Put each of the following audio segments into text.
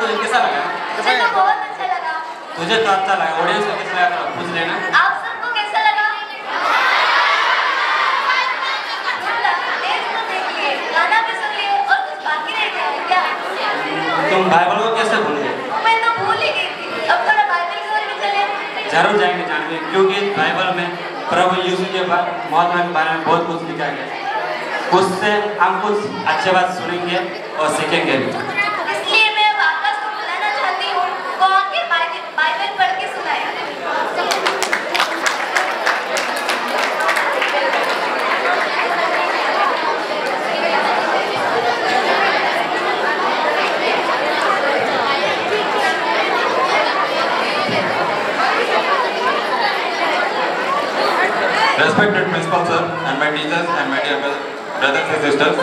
तुझे कैसा लगा? मुझे तो बहुत अच्छा लगा। तुझे तो अच्छा लगा, ऑडियंस को कैसा लगा पूछ लेना। आप सबको कैसा लगा? टेस्ट तो देखिए, गाना भी सुन लिए और कुछ बाकी रह गया है क्या? तुम बाइबल को कैसे भूल गए? मैं तो भूल ही गई थी। अब थोड़ा बाइबल की ओर भी चले। जरूर जाएंगे जानवी, क्योंकि बाइबल में प्रभु यीशु के महात्मा के बारे में बहुत कुछ लिखा गया है। उससे हम कुछ अच्छे बात सुनेंगे और सीखेंगे भी। इसलिए मैं आकाश को बुलाना चाहती हूँ, वो आके बाइबल पढ़ के सुनाए। Respected principal sir and my teachers and my dear brothers and sisters.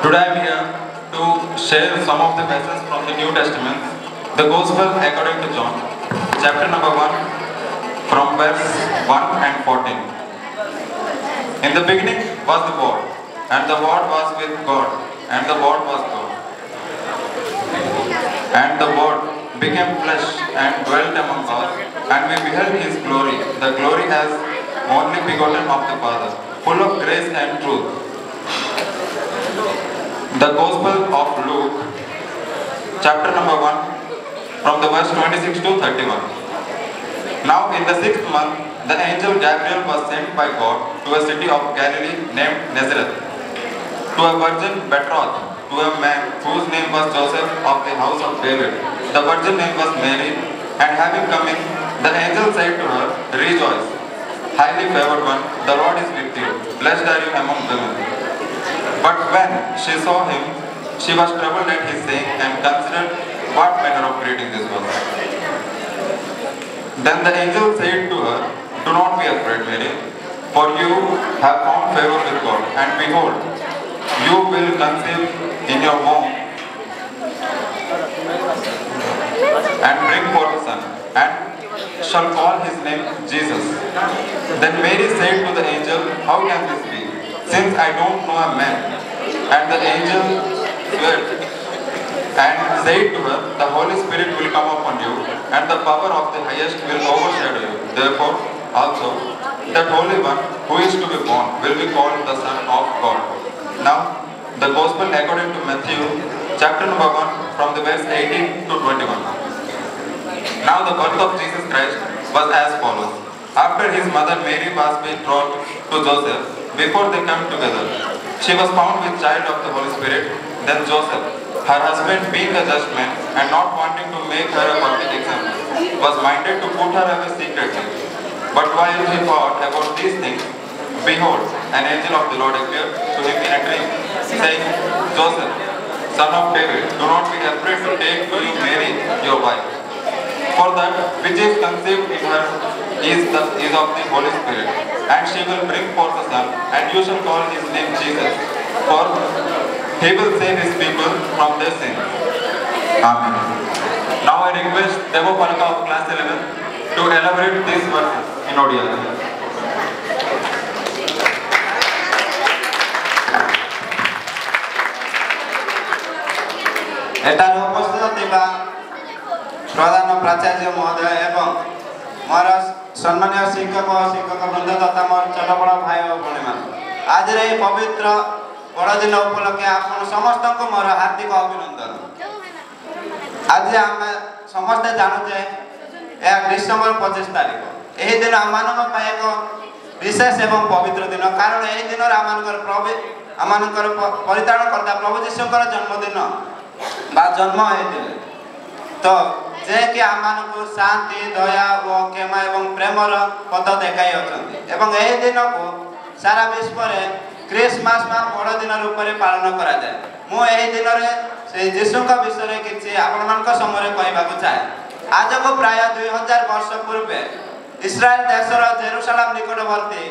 Today I am here to share some of the verses from the New Testament, the Gospel according to John, chapter number 1, from verse 1 and 14. In the beginning was the Word, and the Word was with God, and the Word was God. And the Word became flesh and dwelt among us, and we beheld His glory, the glory as only begotten of the Father, full of grace and truth. The Gospel of Luke, chapter number 1, from the verse 26 to 31. Now in the 6th month, the angel Gabriel was sent by God to a city of Galilee named Nazareth, to a virgin betrothed to a man whose name was Joseph of the house of David. The virgin name was Mary, and having come in, the angel said to her, Rejoice, highly favored one, the Lord is with you. Blessed are you among women. But when she saw him, she was troubled at his saying and considered what manner of greeting this was. Then the angel said to her, Do not be afraid, Mary, for you have found favor with God, and behold, you will conceive in your womb and bring forth a son, and shall call his name Jesus. Then Mary said to the angel, How can this be, since I don't know a man? And the angel wept and said to her, The Holy Spirit will come upon you, and the power of the highest will overshadow you. Therefore also that Holy One who is to be born will be called the Son of God. Now the Gospel according to Matthew, chapter number 1, from the verse 18 to 21. Now the birth of Jesus Christ was as follows. After his mother Mary was betrothed to Joseph, before they came together, she was found with child of the Holy Spirit. Then Joseph, her husband, being a just man and not wanting to make her a public example, was minded to put her away secretly. But while he thought about these things, behold, an angel of the Lord appeared to him in a dream, saying, Joseph, son of David, do not be afraid to take to you Mary, your wife. For that which is conceived in her is of the Holy Spirit, and she will bring forth a son, and you shall call his name Jesus, for he will save his people from their sins. Amen. Now I request Devo Palka of class 11 to elaborate these verses in audio. एटार उपस्थित थिबा प्रधान प्राचार्य महोदय एवं मोर सम्मानीय शिक्षक और शिक्षक वृंद तथा मोर छोट बड़ भाई और भणी मान आज रे पवित्र बड़दिन उपलक्षे आप समस्त को मोर हार्दिक अभिनंदन। आज आम समस्त जानूचे यह डिसेम्बर 25 तारीख यही दिन आम एक विशेष एवं पवित्र दिन कारण यही दिन आम परित्राण करता प्रभु जीशुकर जन्मदिन बा जन्म होते तो जे कि आम शांति दया और क्षमा एवं प्रेमर पद देखाई एवं यही दिन को सारा विश्व में क्रिसमस बड़ दिन रूप में पालन करा जाए। मुझे दिन से जीशु विषय किसी आपण समय कहवाक चाहे। आज को प्राय 2000 वर्ष पूर्व इस्राएल देशर जेरूसालेम निकटवर्ती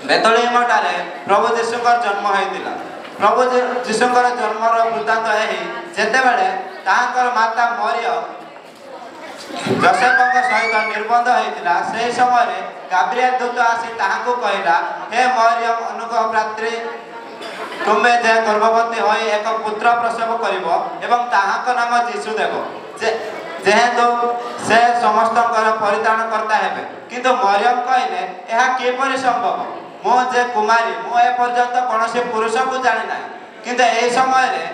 बेथलेहेम ठारे प्रभु जीशुकर जन्म होता। प्रभु जीशुकर जन्मर वृत्तांत यही जेते बेले तांकर माता मरियम जोसेफ सहित निर्बंध होता से समय गाब्रिएल दूत आसी ताहाकू कहला हे मरियम अनुग्रह प्रात्री तुम्हें जे गर्भवती हो एक पुत्र प्रसव करिवो एवं ताहाक नाम यीशु देव जेहेतु से समस्त परित्राण करता हेबे किंतु मरियम कहले यह किपरि संभव मो जे कुमारी मो ए पर्यंत कोनोसी पुरुष को जानि ना किंतु ए समय रे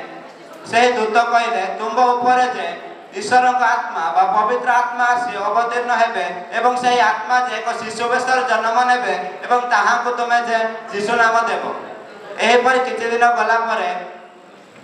से दूत कहले तुम ऊपर जे ईश्वर का आत्मा बा पवित्र आत्मा आसी अवतीर्ण हेबे एवं से आत्मा जे एक शिशु बेसर जन्म नेबे एवं ताहाकू तुमे जे यीशु नाम देबो एही पर किछि दिन गला परे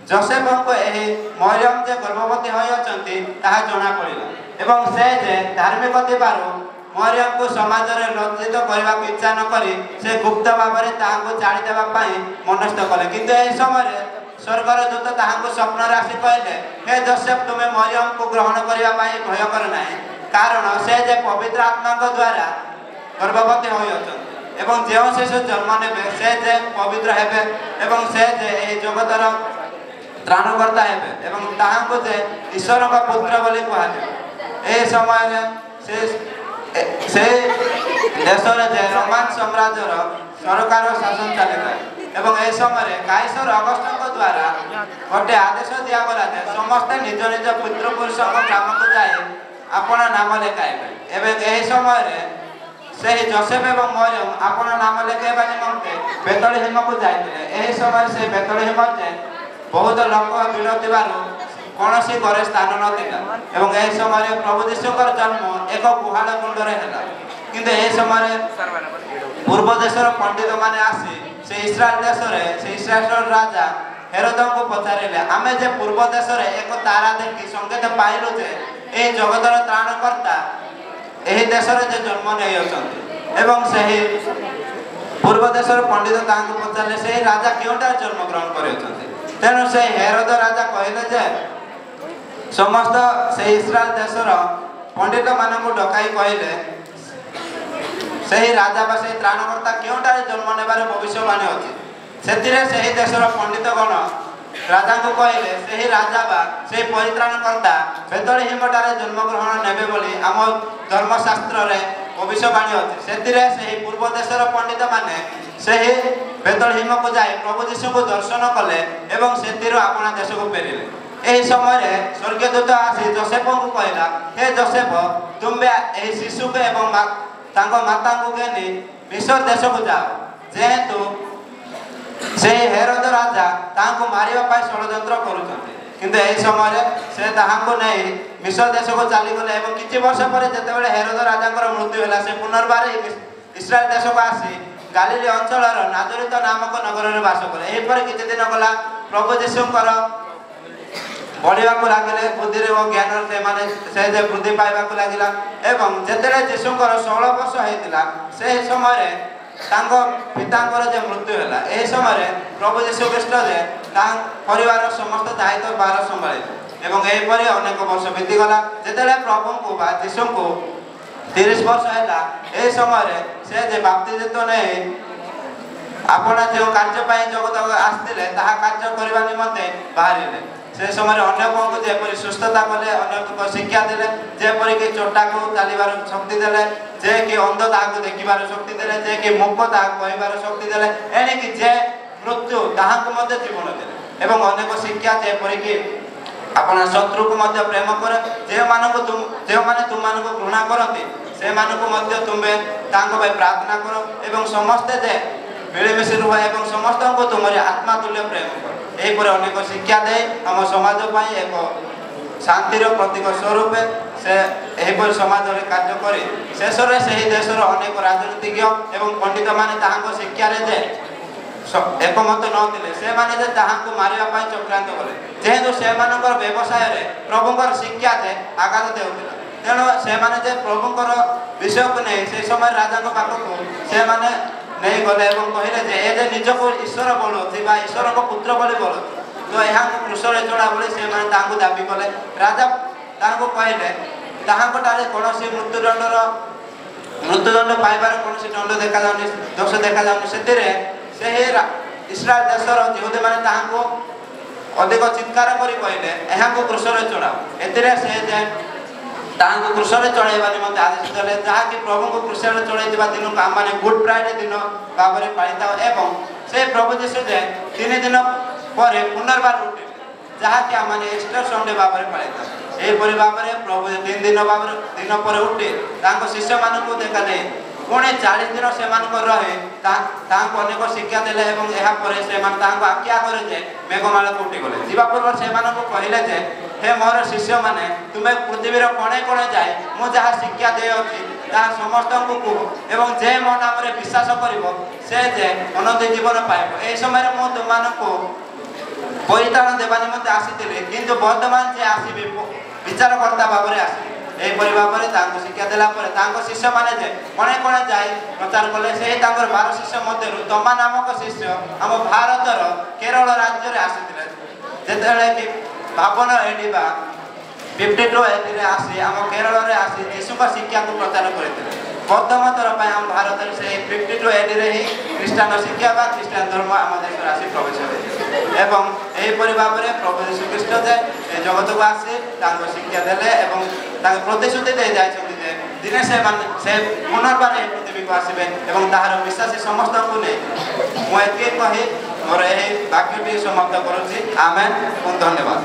जोसेफ को एही मरियम जे गर्भवती होय अछंती ताहा जणा पड़िला एवं से जे धार्मिक थिबारु मरियम को समाज रे लज्जित करबा इच्छा न करी से गुप्त भाबरे ताहाकू जानि देबा पई मनस्थ कले किंतु एही समय रे स्वर्गर दूत ताहाकू स्वप्न राशि कहले हे जोसेफ तुमे मरियम को ग्रहण करिया पई भय कर नाही कारण से जे पवित्र आत्मा को द्वारा गर्भवती होय अछंती एवं जे शिशु जन्म नेबे से जे पवित्र हेबे एवं से जे एही जगतर त्राणकर्ता हेबे एवं ताहाकू जे ईश्वर का पुत्र बोली कहाजे ए समय रे से देश रे जे रोमान साम्राज्य रो सरकार शासन चलिता एवं ए समय काइसर अगस्ट को द्वारा गोटे आदेश दिया गला जे समस्त निज निज पुत्र पुरुष ग्राम को जाए आपण नाम लेखाइबे एवं ए समय रे से जोसेफ एवं मरियम आपण नाम लेखाइबा निमंते बेतलहेम को जाइतिले एही समय से बेतलहेम जे बहुत लोक भिड़ थिबारु कोनोसी घरे स्थान नथिला एवं ए समय प्रभु यीशुकर जन्म एक गुहाल कुंडरे हैला किंतु ए समय पूर्व देशर पंडित माने आसी से इस्राएल देश रे से इस्राएल राजा हेरोद को पचारिले आमे जे पूर्व देश रे एक तारा देखि संकेत पाइलु जे ए जगतर त्राणकर्ता एही देश रे जे जन्म नै अछंती एवं सेही पूर्व देशर पंडित तांको पचारले सेही राजा केउटा जन्म ग्रहण करि अछंती तेनु से हेरोद राजा कहले जे समस्त से इस्राएल देशर पंडित मानकु डकाई कहले सेही राजा बा से त्राणकर्ता केउटा जन्म नेबार भविष्यवाणी अछि सेतिरे सेही देशर पंडित गण राजा को कहले सेही राजा बा से परित्राणकर्ता बेतलहेमटारे जन्म ग्रहण नेबे बोली आम धर्मशास्त्र रे भविष्यवाणी अछि सेतिरे सेही पूर्व देशर पंडित माने सेही बेतलहेम को जाय प्रभु यीशु को दर्शन कले एवं सेतिरो आपना देश को फेरिले एही समय रे स्वर्गीय दूत आसी जोसेफ को कहला हे जोसेफ तुमे एही शिशु के एवं तांको माता को गेनी मिस्र देश को जाओ जेहेतु से हेरोद राजा तांको मारिबा पाई षडयंत्र करूछन्ते किंतु एही समय रे से ताहाको नै मिस्र देश को चली गले एवं किछि वर्ष पर जेतेबेले हेरोद राजा कर मृत्यु होला से पुनर्बार इस्राएल देश को आसी गालीली अंचल नाजरित नामक नगर रे वास करे एही पर किछि दिन गला प्रभु यीशुकर बढ़िया को लागिले बुद्धि रे और ज्ञान से माने से जे वृद्धि पाइबा को लागिला एवं जेतेले यीशुकर 16 वर्ष हेतिला से समय रे तांको पितांकर जे मृत्यु होला एही समय रे प्रभु यीशु ख्रीष्ट जे तां परिवार समस्त दायित्व बार संभाळे एवं एही परि अनेक वर्ष बीती गला जेतेले प्रभु को बा यीशु को 30 वर्ष हैला एही समय रे से जे बाप्तिस्म नै आपण जे कार्य पाई जगत आस्तिले ताहा कार्य करबा निमंते बाहरिले से समय अनेक को जेपरि सुस्थता कले अनेक को शिक्षा देले जेपरि कि चोटा को चालीबार शक्ति देले जे कि अंध ताको देखिबार शक्ति देले जे कि मूक ताको कहबार शक्ति देले एने कि जे मृत्यु ताहाको मध्ये जीवन देले एवं अनेक शिक्षा जेपरि कि आपण शत्रु को मध्ये प्रेम करे जे मानको तुम मानको घृणा करते से मानको मध्ये तुमे तांको भाई प्रार्थना करो एवं समस्त जे मिलेमिशि रुह एवं समस्त को तुमरी आत्मा तुल्य प्रेम करो एही पर अनेक शिक्षा दे हम समाज पाई एक शांतिर प्रतीक स्वरूप से एही पर समाज रे कार्य करे शेष रे सेही देशर अनेक राजनीतिज्ञ एवं पंडित माने ताहाको शिक्षा रे जे एकमत नथिले से माने जे ताहाको मारिबा पाई चक्रांत कले जेहेतु से मानकर व्यवसाय रे प्रभुकर शिक्षा जे आघात देउतिला तेणु से माने जे प्रभुकर विषय को नै से समय राजा को पाखो से माने नहीं गले एवं कहले जे ए जे निज को ईश्वर बोलो थिबा ईश्वर को पुत्र बोली बोलो तो यहाँ को क्रूसरे चढ़ा बोली से माने तांको दाबी कले राजा तांको कहले ताहाको टाले कोनोसी मृत्युदंड पाइबार कोनोसी दंड देखा जाउनी दोष देखा जाउनी सेतिरे से इस्राएल देशर यहूदी माने ताहाको अधिक चित्कार करी कहले यहाँ को क्रूसरे चढ़ा एतिरे से जे ତାହାଙ୍କୁ କୃଷରେ ଚଳେଇବା ନିମନ୍ତେ ଆଦେଶ ଦେଲେ, ଯାହାକି ପ୍ରଭୁଙ୍କୁ କୃଷରେ ଚଳେଇଥିବା ଦିନକୁ ଆମମାନେ ଗୁଡ୍ ଫ୍ରାଇଡେ ଦିନ ଭାବରେ ପାଳିଥାଉ ଏବଂ ସେ ପ୍ରଭୁ ଯୀଶୁ ଯେ 3 ଦିନ ପରେ ପୁନର୍ବାର ଉଠିଲେ, ଯାହାକି ଆମମାନେ ଇଷ୍ଟର ସଣ୍ଡେ ଭାବରେ ପାଳିଥାଉ। ଏହିପରି ଭାବରେ ପ୍ରଭୁ 3 ଦିନ ପରେ ଉଠି ତାଙ୍କ ଶିଷ୍ୟମାନଙ୍କୁ ଦେଖାଦେଇ ପୁଣି 40 ଦିନ ସେମାନଙ୍କ ରହି ତାଙ୍କୁ ଅନେକ ଶିକ୍ଷା ଦେଲେ ଏବଂ ଏହାପରେ ସେମାନେ ତାଙ୍କ ଆଖି ଆଗରେ ଯେ ମେଘମାଳାକୁ ଉଠିଗଲେ। ଯିବା ପୂର୍ବରୁ ସେମାନଙ୍କୁ କହିଲେ ଯେ, ହେ ମୋର ଶିଷ୍ୟମାନେ, ତୁମେ ପୃଥିବୀର କୋଣେ କୋଣେ ଯାଇ ମୁଁ ଯାହା ଶିକ୍ଷା ଦେଇଅଛି ତାହା ସମସ୍ତଙ୍କୁ କୁହ ଏବଂ ଯେ ମୋ ନାମରେ ବିଶ୍ୱାସ କରିବ ସେ ଯେ ଅନନ୍ତ ଜୀବନ ପାଇବ। ଏହି ସମୟରେ ମୁଁ ତୁମମାନଙ୍କୁ ପରିତାଣ ଦେବା ନିମନ୍ତେ ଆସିଥିଲି, କିନ୍ତୁ ବର୍ତ୍ତମାନ ଯେ ଆସିବି ବିଚାରକର୍ତ୍ତା ଭାବରେ ଆସିବି। ଏହିପରି ଭାବରେ ତାଙ୍କୁ ଶିକ୍ଷା ଦେଲା ପରେ ତାଙ୍କ ଶିଷ୍ୟମାନେ ଯେ କୋଣେ କୋଣେ ଯାଇ ପ୍ରଚାର କଲେ। ସେହି ତାଙ୍କର 12 ଶିଷ୍ୟ ମଧ୍ୟରୁ ତମା ନାମକ ଶିଷ୍ୟ ଆମ ଭାରତର କେରଳ ରାଜ୍ୟରେ ଆସିଥିଲେ। ଯେତେବେଳେ କି 52 AD ବା 52 AD ରେ ଆସି ଆମ କେରଳରେ ଆସି ଯୀଶୁଙ୍କ ଶିକ୍ଷାକୁ ପ୍ରଚାର କରିଥିଲେ। ପ୍ରଥମ ଥର ପାଇଁ ଆମ ଭାରତରେ ସେହି 52 AD ରେ ହିଁ ଖ୍ରୀଷ୍ଟାନ ଶିକ୍ଷା ବା ଖ୍ରୀଷ୍ଟିଆନ ଧର୍ମ ଆମ ଦେଶରେ ଆସି ପ୍ରବେଶ କରିଥିଲେ ଏବଂ ଏହିପରି ଭାବରେ ପ୍ରଭୁ ଯୀଶୁ ଖ୍ରୀଷ୍ଟ ଯେ ଏ ଜଗତକୁ ଆସି ତାଙ୍କ ଶିକ୍ଷା ଦେଲେ ଏବଂ ତାଙ୍କ ପ୍ରତିଶ୍ରୁତି ଦେଇ ଯାଇଛନ୍ତି ଯେ ଦିନେ ସେ ପୁନର୍ବାର ଏହି ପୃଥିବୀକୁ ଆସିବେ ଏବଂ ତାହାର ବିଶ୍ୱାସୀ ସମସ୍ତଙ୍କୁ ନେଇ। ମୁଁ ଏତିକି କହି ମୋର ଏହି ବାକ୍ୟଟି ସମାପ୍ତ କରୁଛି। ଆମେନ୍। ଧନ୍ୟବାଦ।